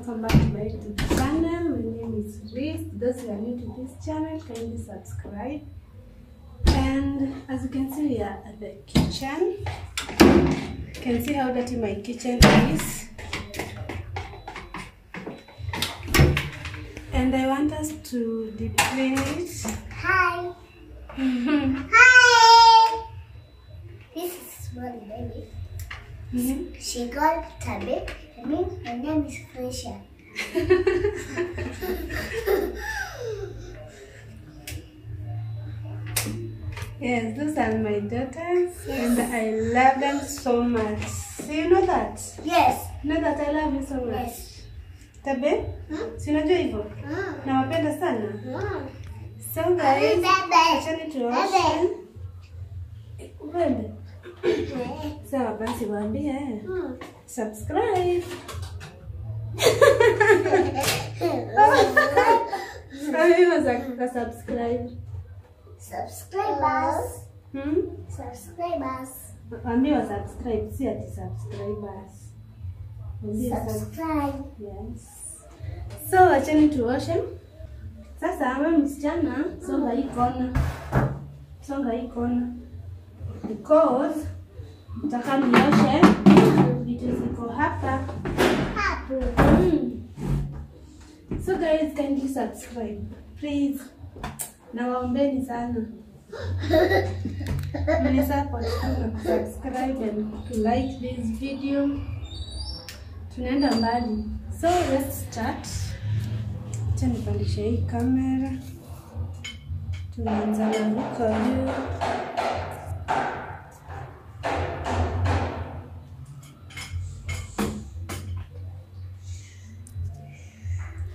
welcome back to my YouTube channel. My name is Reese. Those who are new to this channel, kindly subscribe. And as you can see, we are at the kitchen. You can see how dirty my kitchen is. And I want us to deep clean it. Hi. Hi. This is one baby. She got tabby. I mean, her name is Felicia. Yes, those are my daughters, and I love them so much. So you know that? Yes. You know that I love you so much. Yes. Tabe? Si unajua hivyo? Nawapenda sana. So guys, achani tuoshe. Uende. Sawa basi waambie subscribe. Subscribe. Subscribers. Subscribers. Waambie subscribe, si ati subscribers. Subscribe. Yes. So acheni tuoshe. Sasa ama msichana songa hii kona. Songa hii kona. Because nataka nioshe vitu ziko hapa. So guys, kindly subscribe. Please. Nawaombeni sana. Mni support na subscribe and to like this video. Tunaenda mbali. So let's start. Acha nipandishe hii kamera. Tunaanza na ruka juu.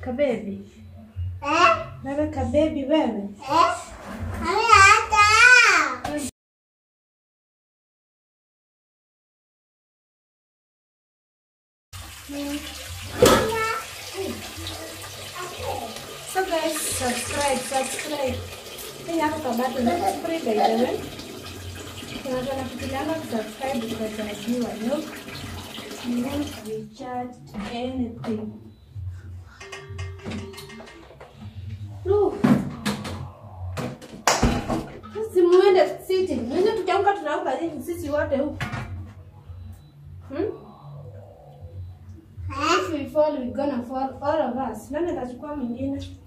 Kabebi. Wewe kabebi wewe. So guys, subscribe. Hii hapa kwa button is free by the way. Tunataka kutilanga subscribe because I do I know. You won't recharge anything. Sisi muende sitting. Mwenye tukiamka tunaamka hivi sisi wote huko. If we fall, we're gonna fall, all of us. Nani atachukua mwingine?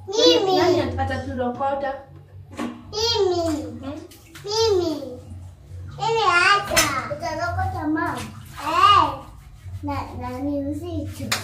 Mimi. Nani ataturokota? Mimi. Mimi. Mimi hata. Utarokota mama. Na ni uzito.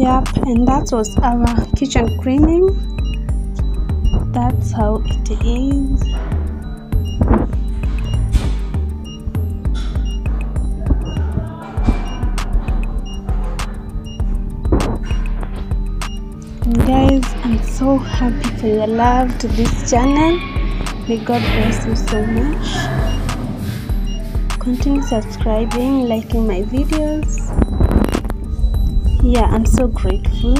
Yep, and that was our kitchen cleaning. That's how it is. And guys, I'm so happy for your love to this channel. May God bless you so much. Continue subscribing, liking my videos. Yeah, I'm so grateful.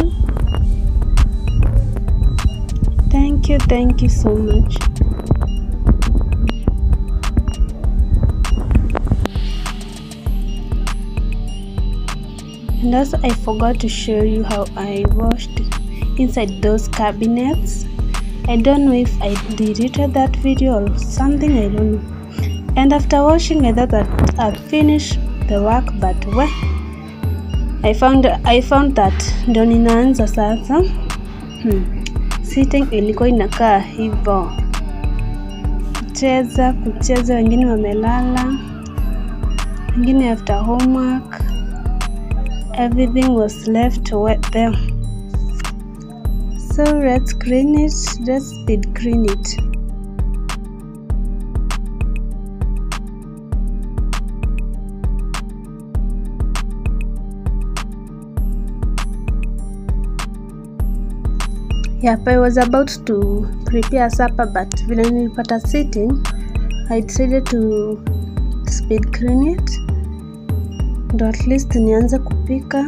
Thank you so much. And also I forgot to show you how I washed inside those cabinets. I don't know if I deleted that video or something, I don't know. And after washing, I thought that I'd finished the work, but well, I found that ndo ninaanza sasa. Sitting ilikuwa inakaa hivyo, kucheza, wengine wamelala, wengine after homework. Everything was left wet there. So let's clean it. Let's speed clean it. Yep, I was about to prepare supper, but when I nilipata sitting, I decided to speed clean it. Ndo at least nianze kupika,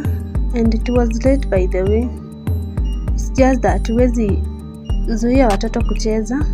and it was late by the way. It's just that huwezi zuia watoto kucheza.